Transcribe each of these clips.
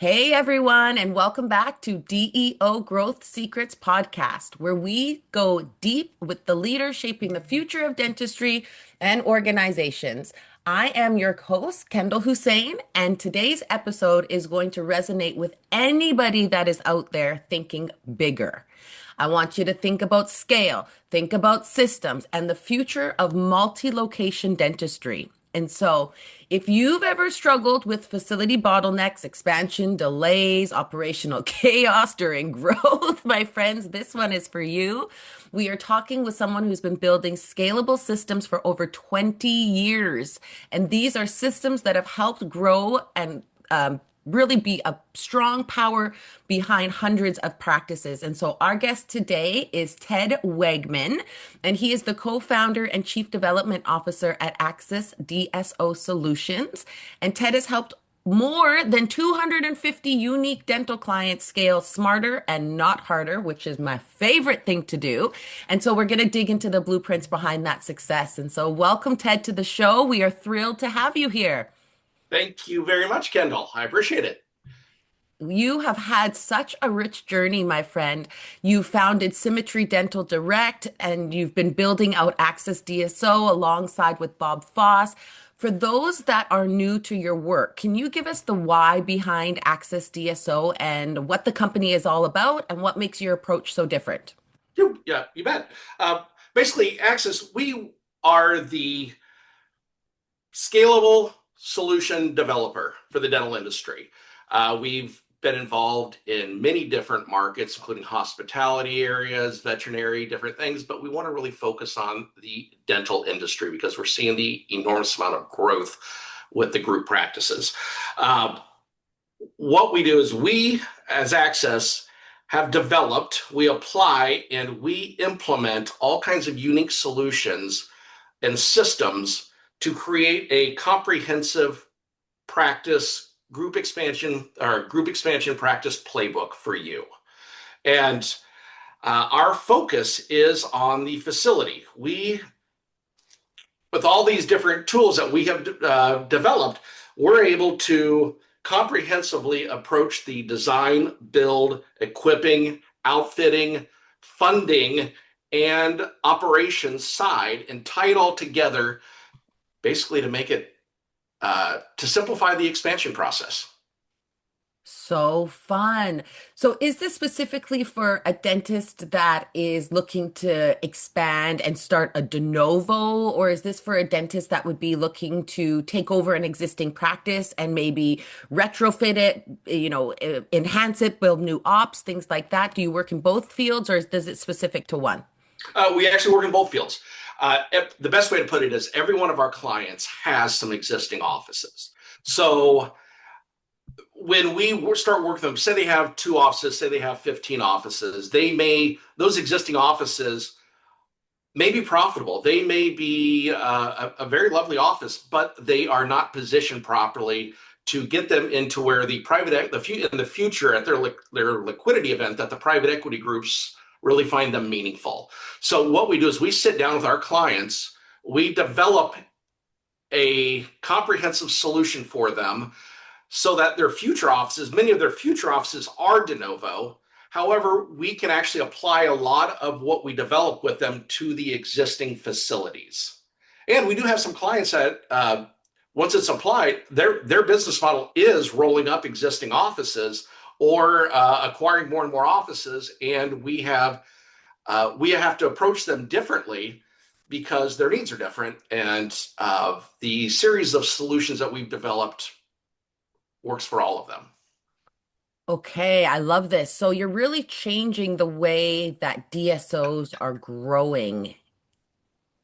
Hey everyone, and welcome back to DEO Growth Secrets Podcast, where we go deep with the leaders shaping the future of dentistry and organizations. I am your host, Kendall Hussein, and today's episode is going to resonate with anybody that is out there thinking bigger. I want you to think about scale, think about systems, and the future of multi-location dentistry. And so, if you've ever struggled with facility bottlenecks, expansion, delays, operational chaos during growth, my friends, this one is for you. We are talking with someone who's been building scalable systems for over 20 years. And these are systems that have helped grow and really be a strong power behind hundreds of practices. And so our guest today is Ted Wegman, and he is the co-founder and chief development officer at Access DSO Solutions. And Ted has helped more than 250 unique dental clients scale smarter and not harder, which is my favorite thing to do. And so we're going to dig into the blueprints behind that success. And so welcome, Ted, to the show. We are thrilled to have you here. Thank you very much, Kendall. I appreciate it. You have had such a rich journey, my friend. You founded Symmetry Dental Direct and you've been building out Access DSO alongside with Bob Foss. For those that are new to your work, can you give us the why behind Access DSO and what the company is all about and what makes your approach so different? Yeah, you bet. Basically, Access, we are the scalable solution developer for the dental industry. We've been involved in many different markets, including hospitality areas, veterinary, different things, but we want to really focus on the dental industry because we're seeing the enormous amount of growth with the group practices. What we do is we, as Access, have developed, we apply, and we implement all kinds of unique solutions and systems to create a comprehensive practice group expansion practice playbook for you. And our focus is on the facility. With all these different tools that we have developed, we're able to comprehensively approach the design, build, equipping, outfitting, funding, and operations side and tie it all together basically to make it to simplify the expansion process. So fun. So, is this specifically for a dentist that is looking to expand and start a de novo, or is this for a dentist that would be looking to take over an existing practice and maybe retrofit it, enhance it, build new ops, things like that? Do you work in both fields, or is it specific to one? We actually work in both fields. The best way to put it is every one of our clients has some existing offices. So when we start working with them, say they have 2 offices, say they have 15 offices, those existing offices may be profitable. They may be a very lovely office, but they are not positioned properly to get them into where in the future at their liquidity event that the private equity groups really find them meaningful. So what we do is we sit down with our clients, we develop a comprehensive solution for them so that many of their future offices are de novo. However, we can actually apply a lot of what we develop with them to the existing facilities. And we do have some clients that once it's applied, their business model is rolling up existing offices or acquiring more and more offices, and we have to approach them differently because their needs are different, and the series of solutions that we've developed works for all of them. Okay, I love this. So, you're really changing the way that DSOs are growing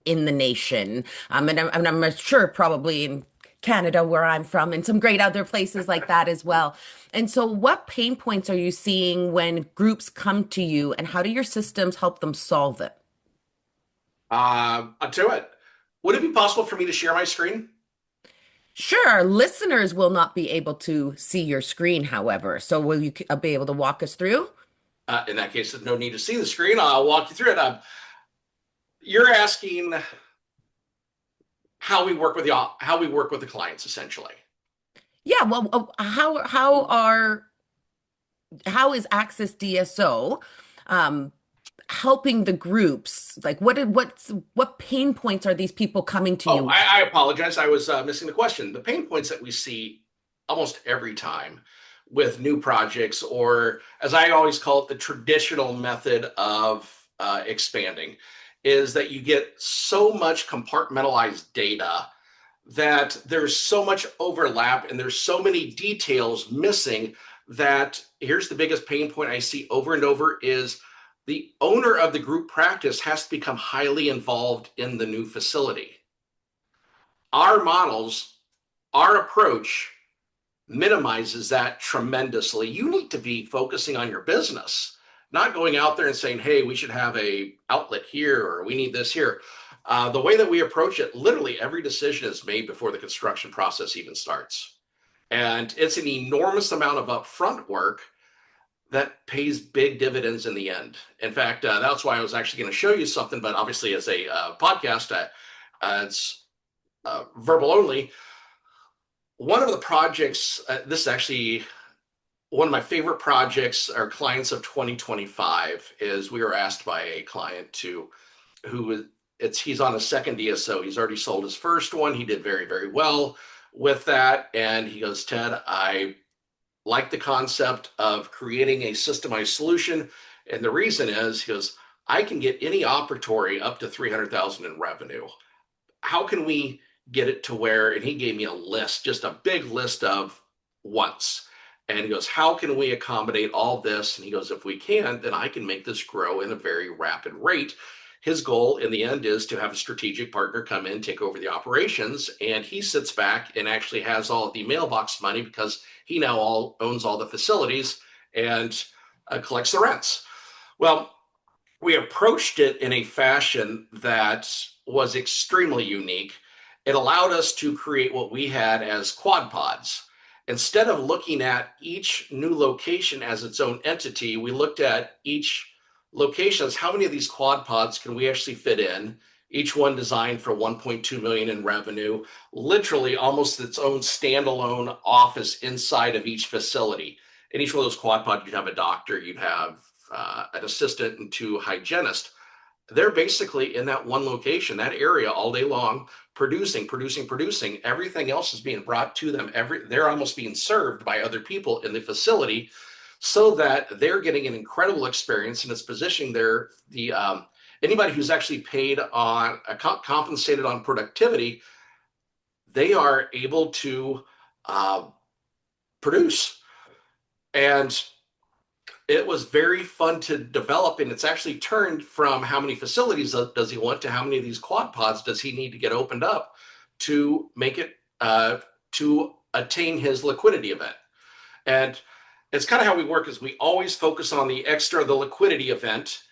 in the nation. And I'm sure probably in Canada, where I'm from, and some great other places like that as well. And so, what pain points are you seeing when groups come to you, and how do your systems help them solve it? I'll tell you what, would it be possible for me to share my screen? Sure, our listeners will not be able to see your screen, however. So, will you be able to walk us through? In that case, there's no need to see the screen. I'll walk you through it. You're asking how we work with the clients, essentially. Yeah, well, how is Access DSO helping the groups? Like, what pain points are these people coming to you Oh, with? I apologize. I was missing the question. The pain points that we see almost every time with new projects, or as I always call it, the traditional method of expanding, is that you get so much compartmentalized data that there's so much overlap and there's so many details missing that here's the biggest pain point I see over and over is the owner of the group practice has to become highly involved in the new facility. Our models, our approach minimizes that tremendously. You need to be focusing on your business, not going out there and saying, hey, we should have a outlet here or we need this here. The way that we approach it, literally every decision is made before the construction process even starts. And it's an enormous amount of upfront work that pays big dividends in the end. In fact, that's why I was actually going to show you something, but obviously, as a podcast, it's verbal only. One of the projects, this is actually one of my favorite projects, our clients of 2025, is we were asked by a client to who he's on a second DSO. He's already sold his first one. He did very, very well with that. And he goes, Ted, I like the concept of creating a systemized solution. And the reason is, he goes, I can get any operatory up to 300,000 in revenue. How can we get it to where, and he gave me a list, just a big list of wants. And he goes, how can we accommodate all this? And he goes, if we can, then I can make this grow in a very rapid rate. His goal in the end is to have a strategic partner come in, take over the operations, and he sits back and actually has all of the mailbox money because he now owns all the facilities and collects the rents. Well, we approached it in a fashion that was extremely unique. It allowed us to create what we had as quad pods. Instead of looking at each new location as its own entity, we looked at each location as how many of these quad pods can we actually fit in, each one designed for 1.2 million in revenue, literally almost its own standalone office inside of each facility. In each one of those quad pods, you'd have a doctor, you'd have an assistant, and two hygienists. They're basically in that one location, that area all day long, producing. Everything else is being brought to them. They're almost being served by other people in the facility, so that they're getting an incredible experience, and it's positioning the anybody who's actually paid on compensated on productivity. They are able to uh, produce, and it was very fun to develop, and it's actually turned from how many facilities does he want to how many of these quad pods does he need to get opened up to make it to attain his liquidity event. And it's kind of how we work is we always focus on the liquidity event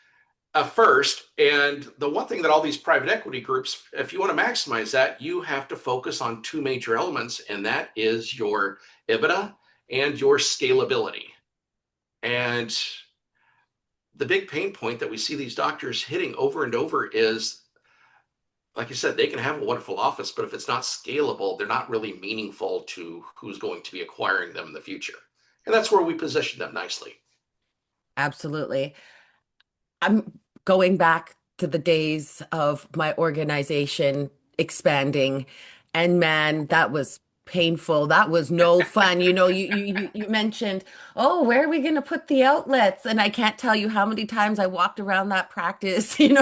first. And the one thing that all these private equity groups, if you want to maximize that, you have to focus on two major elements, and that is your EBITDA and your scalability. And the big pain point that we see these doctors hitting over and over is, like I said, they can have a wonderful office, but if it's not scalable, they're not really meaningful to who's going to be acquiring them in the future. And that's where we position them nicely. Absolutely. I'm going back to the days of my organization expanding, and man, that was painful. That was no fun. You mentioned, oh, where are we going to put the outlets? And I can't tell you how many times I walked around that practice, thinking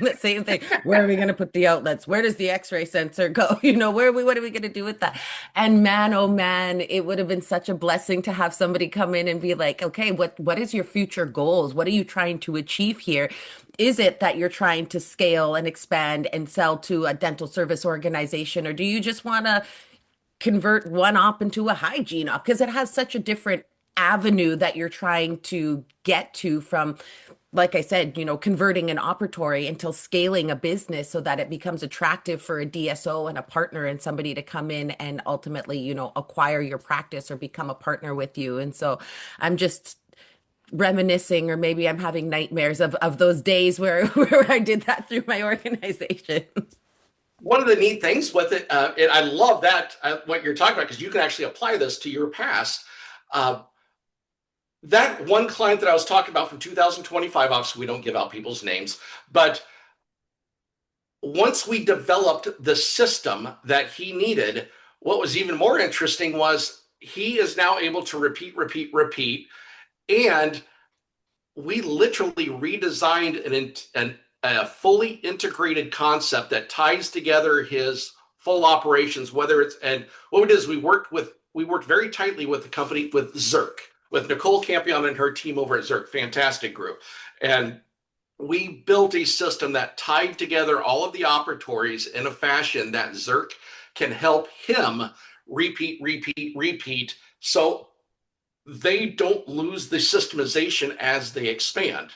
the same thing. Where are we going to put the outlets? Where does the X-ray sensor go? What are we going to do with that? And man, oh man, it would have been such a blessing to have somebody come in and be like, okay, what is your future goals? What are you trying to achieve here? Is it that you're trying to scale and expand and sell to a dental service organization, or do you just want to convert one op into a hygiene op? Because it has such a different avenue that you're trying to get to from, like I said, converting an operatory until scaling a business so that it becomes attractive for a DSO and a partner and somebody to come in and ultimately, acquire your practice or become a partner with you. And so I'm just reminiscing, or maybe I'm having nightmares of those days where where I did that through my organization. One of the neat things with it, and I love that what you're talking about, because you can actually apply this to your past. Uh, that one client that I was talking about from 2025, obviously we don't give out people's names, but once we developed the system that he needed, what was even more interesting was he is now able to repeat. And we literally redesigned a fully integrated concept that ties together his full operations, whether it's, and what we did is we worked very tightly with the company, with Zerk, with Nicole Campion and her team over at Zerk, fantastic group. And we built a system that tied together all of the operatories in a fashion that Zerk can help him repeat. So they don't lose the systemization as they expand.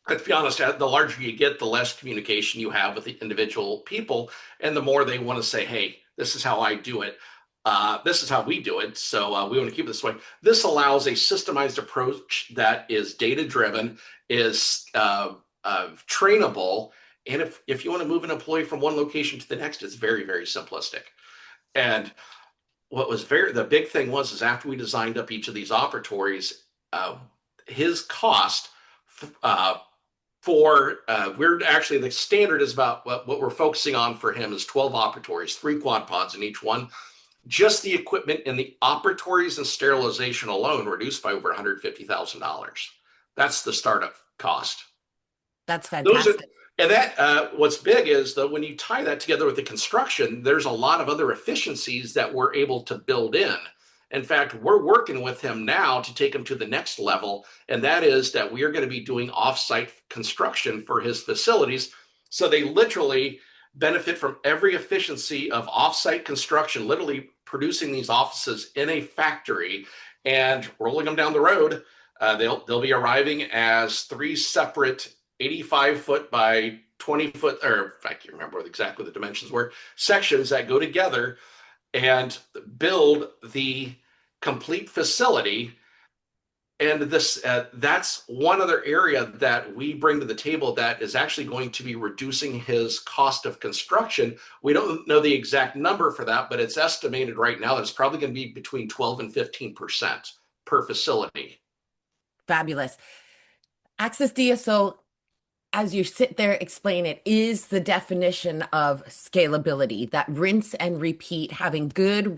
Let's be honest, the larger you get, the less communication you have with the individual people, and the more they want to say, hey, this is how I do it. This is how we do it. So we want to keep it this way. This allows a systemized approach that is data driven, is trainable. And if you want to move an employee from one location to the next, it's very, very simplistic. And what was the big thing was is after we designed up each of these operatories, his cost we're actually, the standard is about what we're focusing on for him is 12 operatories, 3 quad pods in each one. Just the equipment in the operatories and sterilization alone reduced by over $150,000. That's the startup cost. That's Those are, fantastic. and that what's big is that when you tie that together with the construction, there's a lot of other efficiencies that we're able to build in. In fact, we're working with him now to take him to the next level, and that is that we are going to be doing offsite construction for his facilities. So they literally benefit from every efficiency of offsite construction, literally producing these offices in a factory and rolling them down the road. They'll be arriving as 3 separate 85-foot by 20-foot, or I can't remember exactly what the dimensions were, sections that go together and build the complete facility. And that's one other area that we bring to the table that is actually going to be reducing his cost of construction. We don't know the exact number for that, but it's estimated right now that it's probably going to be between 12 and 15% per facility. Fabulous. Access DSO, as you sit there explain it, is the definition of scalability, that rinse and repeat, having good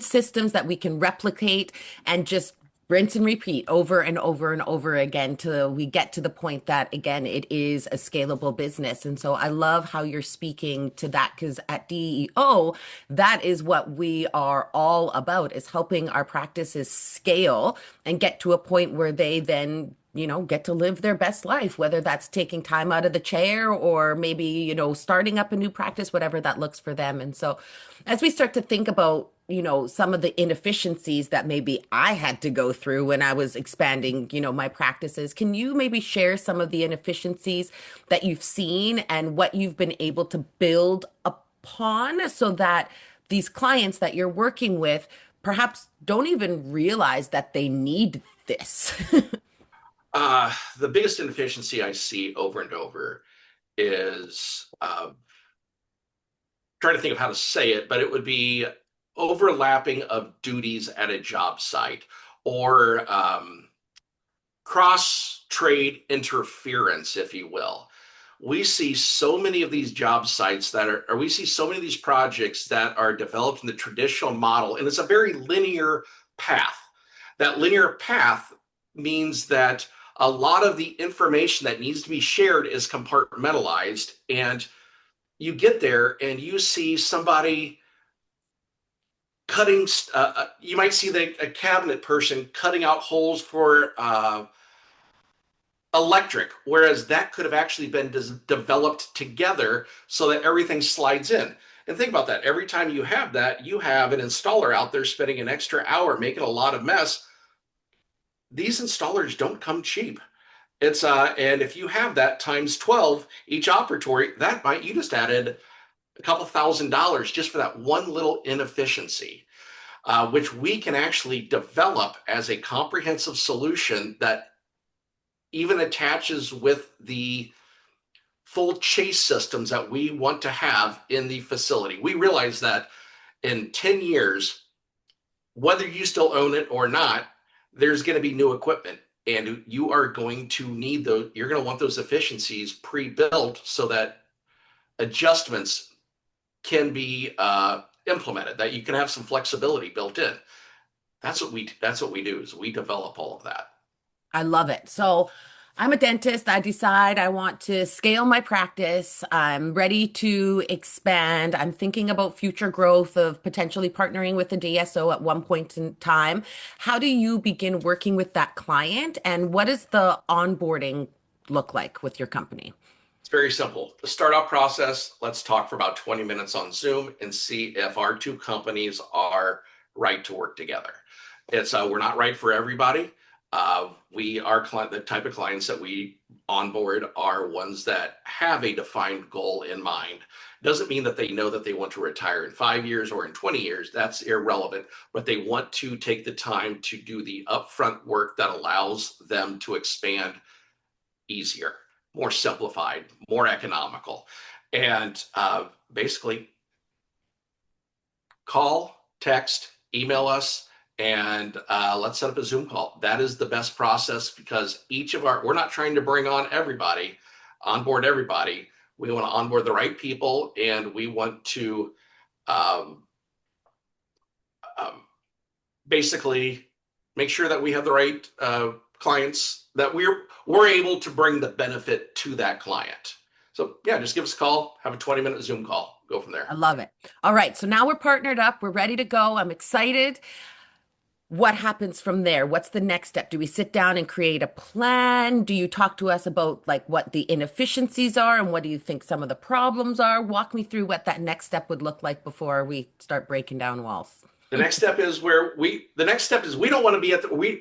systems that we can replicate and just rinse and repeat over and over and over again till we get to the point that, again, it is a scalable business. And so I love how you're speaking to that, because at DEO, that is what we are all about, is helping our practices scale and get to a point where they then get to live their best life, whether that's taking time out of the chair or maybe, starting up a new practice, whatever that looks for them. And so as we start to think about, some of the inefficiencies that maybe I had to go through when I was expanding, my practices, can you maybe share some of the inefficiencies that you've seen and what you've been able to build upon so that these clients that you're working with perhaps don't even realize that they need this? The biggest inefficiency I see over and over is trying to think of how to say it, but it would be overlapping of duties at a job site, or cross trade interference, if you will. We see so many of these job sites or we see so many of these projects that are developed in the traditional model, and it's a very linear path. That linear path means that a lot of the information that needs to be shared is compartmentalized, and you get there and you see somebody cutting. You might see a cabinet person cutting out holes for electric, whereas that could have actually been developed together so that everything slides in. And think about that. Every time you have that, you have an installer out there spending an extra hour making a lot of mess. These installers don't come cheap. And if you have that times 12 each operatory, you just added a couple $1,000 just for that one little inefficiency, which we can actually develop as a comprehensive solution that even attaches with the full chase systems that we want to have in the facility. We realize that in 10 years, whether you still own it or not, there's going to be new equipment, and you are going to need those. You're going to want those efficiencies pre-built so that adjustments can be implemented, that you can have some flexibility built in. That's what we do, is we develop all of that. I love it. So I'm a dentist. I decide I want to scale my practice. I'm ready to expand. I'm thinking about future growth of potentially partnering with a DSO at one point in time. How do you begin working with that client, and what does the onboarding look like with your company? It's very simple. The startup process, let's talk for about 20 minutes on Zoom and see if our two companies are right to work together. We're not right for everybody. The type of clients that we onboard are ones that have a defined goal in mind. Doesn't mean that they know that they want to retire in 5 years or in 20 years. That's irrelevant. But they want to take the time to do the upfront work that allows them to expand easier, more simplified, more economical. And basically, call, text, email us, and let's set up a Zoom call. That is the best process, because we're not trying to bring on everybody, onboard everybody. We want to onboard the right people, and we want to um, um, basically make sure that we have the right clients, that we're able to bring the benefit to that client. So yeah, just give us a call, have a 20-minute Zoom call, go from there. I love it. All right. So now we're partnered up. We're ready to go. I'm excited. What happens from there? What's the next step? Do we sit down and create a plan? Do you talk to us about like what the inefficiencies are and what do you think some of the problems are? Walk me through what that next step would look like before we start breaking down walls. The next step is we don't want to be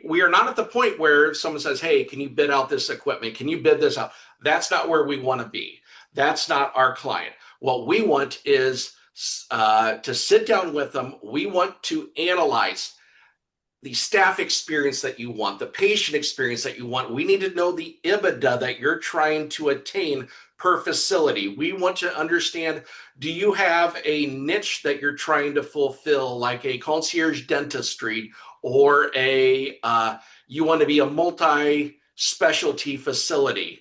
we are not at the point where someone says, hey, can you bid out this equipment? Can you bid this out? That's not where we want to be. That's not our client. What we want is to sit down with them. We want to analyze the staff experience that you want, the patient experience that you want. We need to know the EBITDA that you're trying to attain per facility. We want to understand, do you have a niche that you're trying to fulfill, like a concierge dentistry, or you want to be a multi-specialty facility?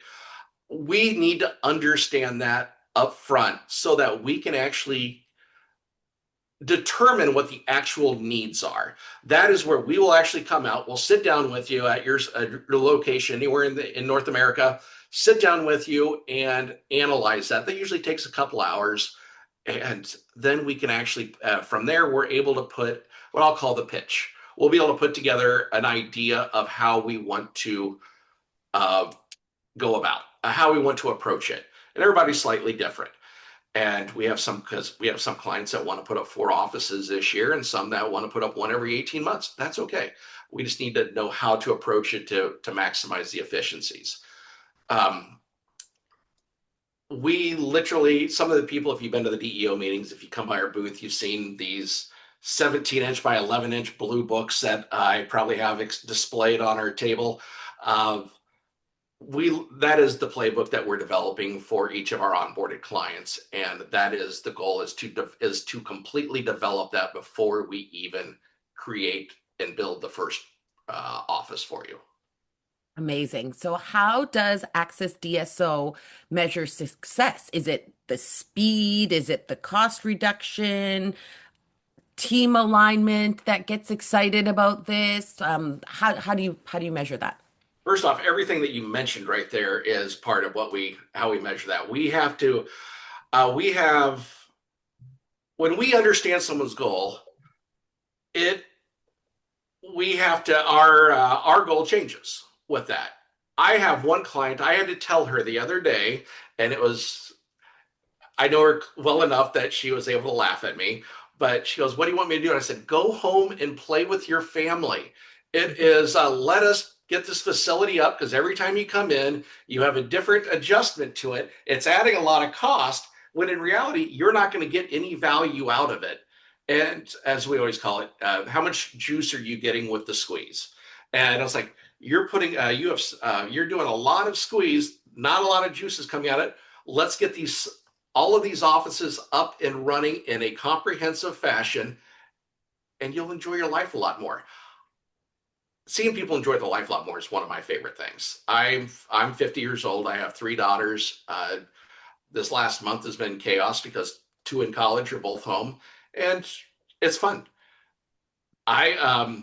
We need to understand that up front so that we can actually determine what the actual needs are. That is where we will actually come out. We'll sit down with you at your location anywhere in North America, sit down with you and analyze that. That usually takes a couple hours. And then we can actually, from there, we're able to put what I'll call the pitch. We'll be able to put together an idea of how we want to go about, how we want to approach it. And everybody's slightly different. And because we have some clients that want to put up 4 offices this year and some that want to put up one every 18 months. That's okay. We just need to know how to approach it to maximize the efficiencies. We literally, some of the people, if you've been to the DEO meetings, if you come by our booth, you've seen these 17-inch by 11-inch blue books that I probably have displayed on our table. That is the playbook that we're developing for each of our onboarded clients, and that is the goal, is to completely develop that before we even create and build the first office for you. Amazing. So how does Access DSO measure success? Is it the speed? Is it the cost reduction? Team alignment that gets excited about this? How do you measure that? First off, everything that you mentioned right there is part of how we measure that. When we understand someone's goal, our goal changes with that. I have one client, I had to tell her the other day, and I know her well enough that she was able to laugh at me, but she goes, what do you want me to do? And I said, go home and play with your family. It is, let us get this facility up, because every time you come in, you have a different adjustment to it. It's adding a lot of cost, when in reality, you're not going to get any value out of it. And as we always call it, how much juice are you getting with the squeeze? And I was like, you're doing a lot of squeeze, not a lot of juice is coming out of it. Let's get these all of these offices up and running in a comprehensive fashion, and you'll enjoy your life a lot more. Seeing people enjoy their life a lot more is one of my favorite things. I'm 50 years old. I have three daughters. This last month has been chaos because two in college are both home, and it's fun. I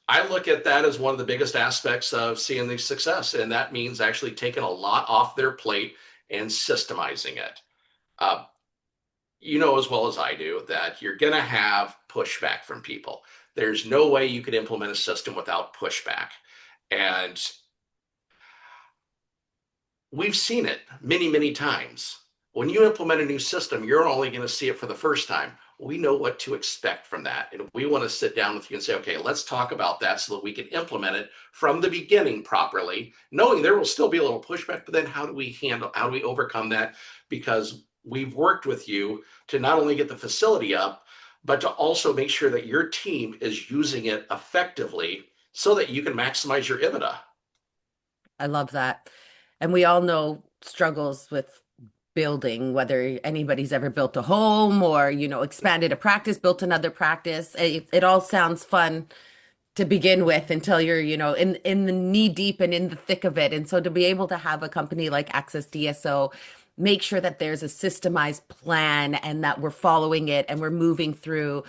I look at that as one of the biggest aspects of seeing the success, and that means actually taking a lot off their plate and systemizing it. Uh, you know as well as I do that you're going to have pushback from people. There's no way you could implement a system without pushback. And we've seen it many, many times. When you implement a new system, you're only going to see it for the first time. We know what to expect from that. And we want to sit down with you and say, okay, let's talk about that so that we can implement it from the beginning properly, knowing there will still be a little pushback, but then how do we overcome that? Because we've worked with you to not only get the facility up, but to also make sure that your team is using it effectively so that you can maximize your EBITDA. I love that. And we all know struggles with building, whether anybody's ever built a home or, expanded a practice, built another practice. It all sounds fun to begin with until you're, in the knee deep and in the thick of it. And so to be able to have a company like Access DSO make sure that there's a systemized plan and that we're following it and we're moving through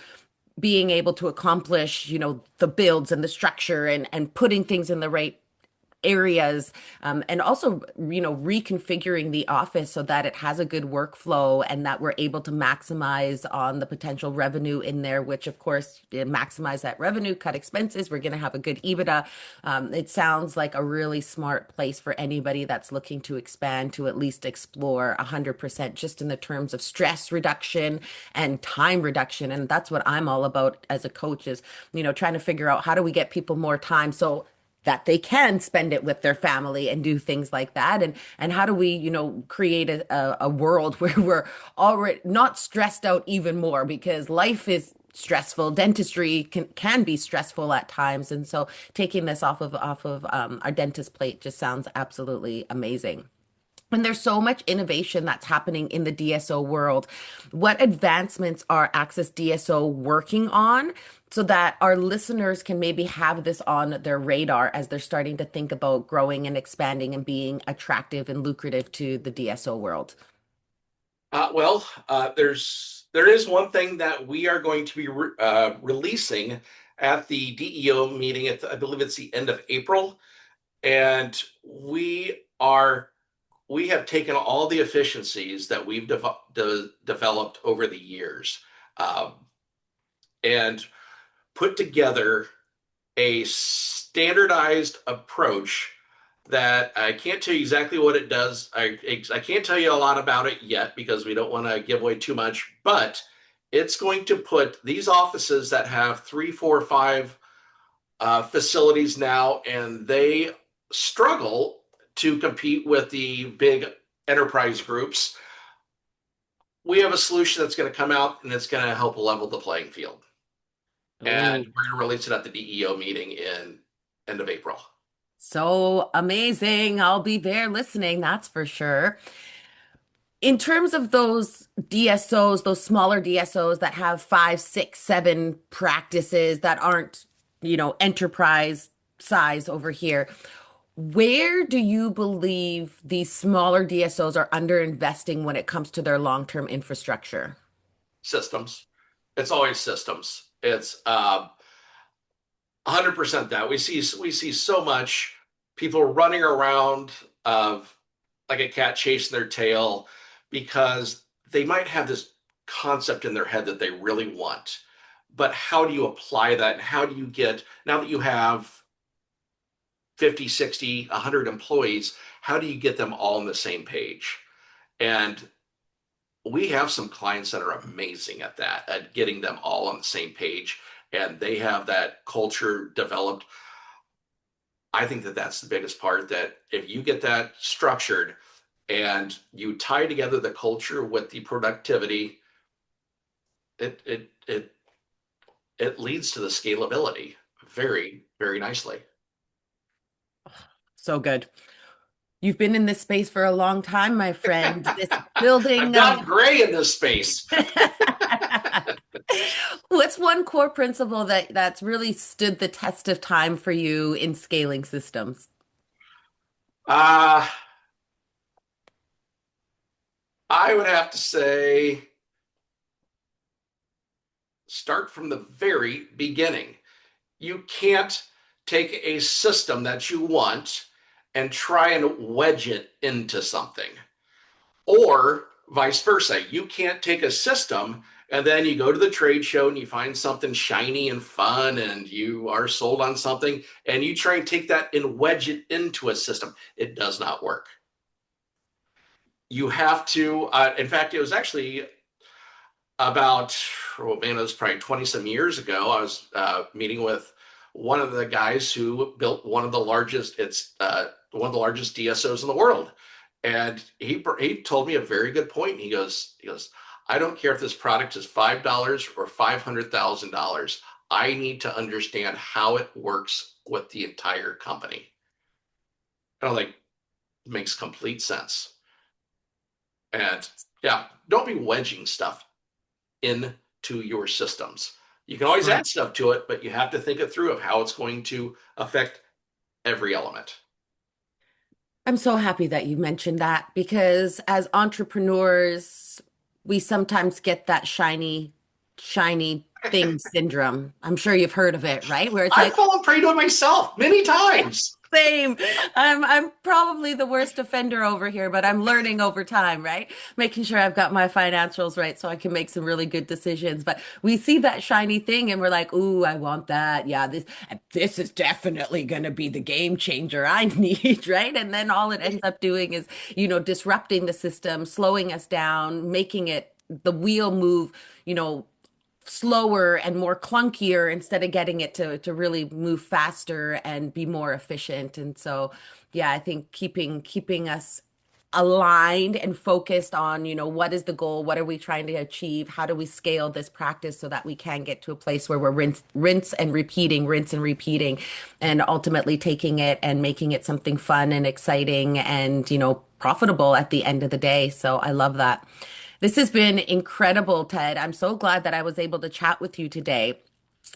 being able to accomplish, the builds and the structure and putting things in the right areas, and also reconfiguring the office so that it has a good workflow and that we're able to maximize on the potential revenue in there, which of course maximize that revenue, cut expenses, we're going to have a good EBITDA. It sounds like a really smart place for anybody that's looking to expand to at least explore 100% just in the terms of stress reduction and time reduction. And that's what I'm all about as a coach is trying to figure out how do we get people more time so that they can spend it with their family and do things like that. And how do we create a world where we're already not stressed out even more because life is stressful. Dentistry can be stressful at times, and so taking this off of our dentist plate just sounds absolutely amazing. And there's so much innovation that's happening in the DSO world. What advancements are Access DSO working on so that our listeners can maybe have this on their radar as they're starting to think about growing and expanding and being attractive and lucrative to the DSO world? There is one thing that we are going to be releasing at the DEO meeting. I believe it's the end of April, and we have taken all the efficiencies that we've developed over the years, um, and put together a standardized approach that I can't tell you exactly what it does. I can't tell you a lot about it yet because we don't want to give away too much, but it's going to put these offices that have three, four, five facilities now, and they struggle to compete with the big enterprise groups. We have a solution that's going to come out and it's going to help level the playing field. And Oh, we're going to release it at the DEO meeting in end of April. so amazing. I'll be there listening, that's for sure. In terms of those DSOs, those smaller DSOs that have five, six, seven practices that aren't, enterprise size over here, where do you believe these smaller DSOs are underinvesting when it comes to their long-term infrastructure? Systems. It's always systems. It's 100% that we see so much people running around of like a cat chasing their tail because they might have this concept in their head that they really want, but how do you apply that, and how do you get, now that you have 50, 60, 100 employees, how do you get them all on the same page? And we have some clients that are amazing at that, at getting them all on the same page, and they have that culture developed. I think that that's the biggest part, that if you get that structured and you tie together the culture with the productivity, it it it it leads to the scalability very, very nicely. So good. You've been in this space for a long time, my friend. This building I've of got gray in this space. what's one core principle that's really stood the test of time for you in scaling systems? Uh, I would have to say start from the very beginning. You can't take a system that you want and try and wedge it into something. Or vice versa. You can't take a system and then you go to the trade show and you find something shiny and fun and you are sold on something and you try and take that and wedge it into a system. It does not work. You have to, in fact, it was actually about, oh man, it was probably 20 some years ago. I was meeting with one of the guys who built one of the largest, one of the largest DSOs in the world. And he told me a very good point. He goes, I don't care if this product is $5 or $500,000. I need to understand how it works with the entire company. And I'm like, it makes complete sense. And yeah, don't be wedging stuff into your systems. You can always Smart. add stuff to it, but you have to think it through of how it's going to affect every element. I'm so happy that you mentioned that because as entrepreneurs, we sometimes get that shiny thing syndrome. I'm sure you've heard of it, right? Where it's I've like, fallen prey to it myself many times. same. I'm probably the worst offender over here, but I'm learning over time, right? Making sure I've got my financials right so I can make some really good decisions. But we see that shiny thing and we're like, "Ooh, I want that. Yeah, this is definitely going to be the game changer I need," right? And then all it ends up doing is, disrupting the system, slowing us down, making it the wheel move, you know, slower and more clunkier instead of getting it to really move faster and be more efficient. And so, yeah, I think keeping us aligned and focused on, what is the goal? What are we trying to achieve? How do we scale this practice so that we can get to a place where we're rinse and repeating, and ultimately taking it and making it something fun and exciting and, profitable at the end of the day. So I love that. This has been incredible, Ted. I'm so glad that I was able to chat with you today.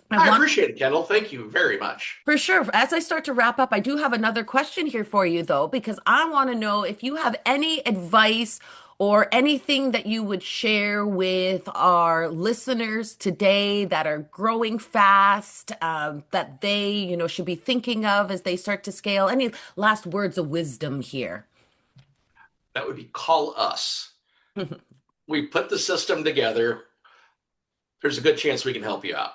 I I want, appreciate it, Kendall. Thank you very much. for sure, as I start to wrap up, I do have another question here for you, though, because I want to know if you have any advice or anything that you would share with our listeners today that are growing fast, that they, should be thinking of as they start to scale. Any last words of wisdom here? That would be call us. We put the system together. There's a good chance we can help you out.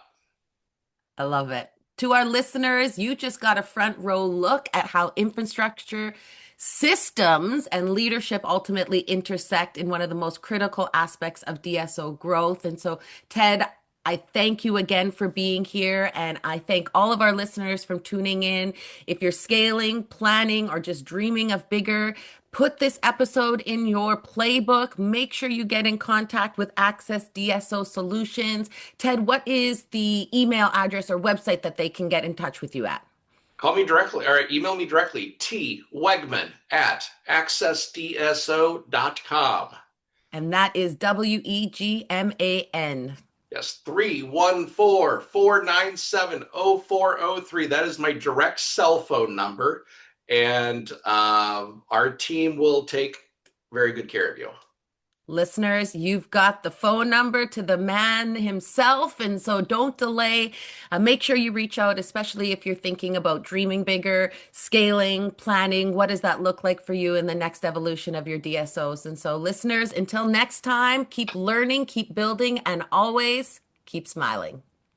I love it. To our listeners, you just got a front row look at how infrastructure, systems, and leadership ultimately intersect in one of the most critical aspects of DSO growth. And so, Ted, I thank you again for being here, and I thank all of our listeners for tuning in. If you're scaling, planning, or just dreaming of bigger, put this episode in your playbook. Make sure you get in contact with Access DSO Solutions. Ted, what is the email address or website that they can get in touch with you at? Call me directly or email me directly, twegman at accessdso.com. And that is Wegman. Yes, 314-497-0403. That is my direct cell phone number. And our team will take very good care of you. Listeners, you've got the phone number to the man himself, and so don't delay. Make sure you reach out, especially if you're thinking about dreaming bigger, scaling, planning. What does that look like for you in the next evolution of your DSOs? And so, listeners, until next time, keep learning, keep building, and always keep smiling.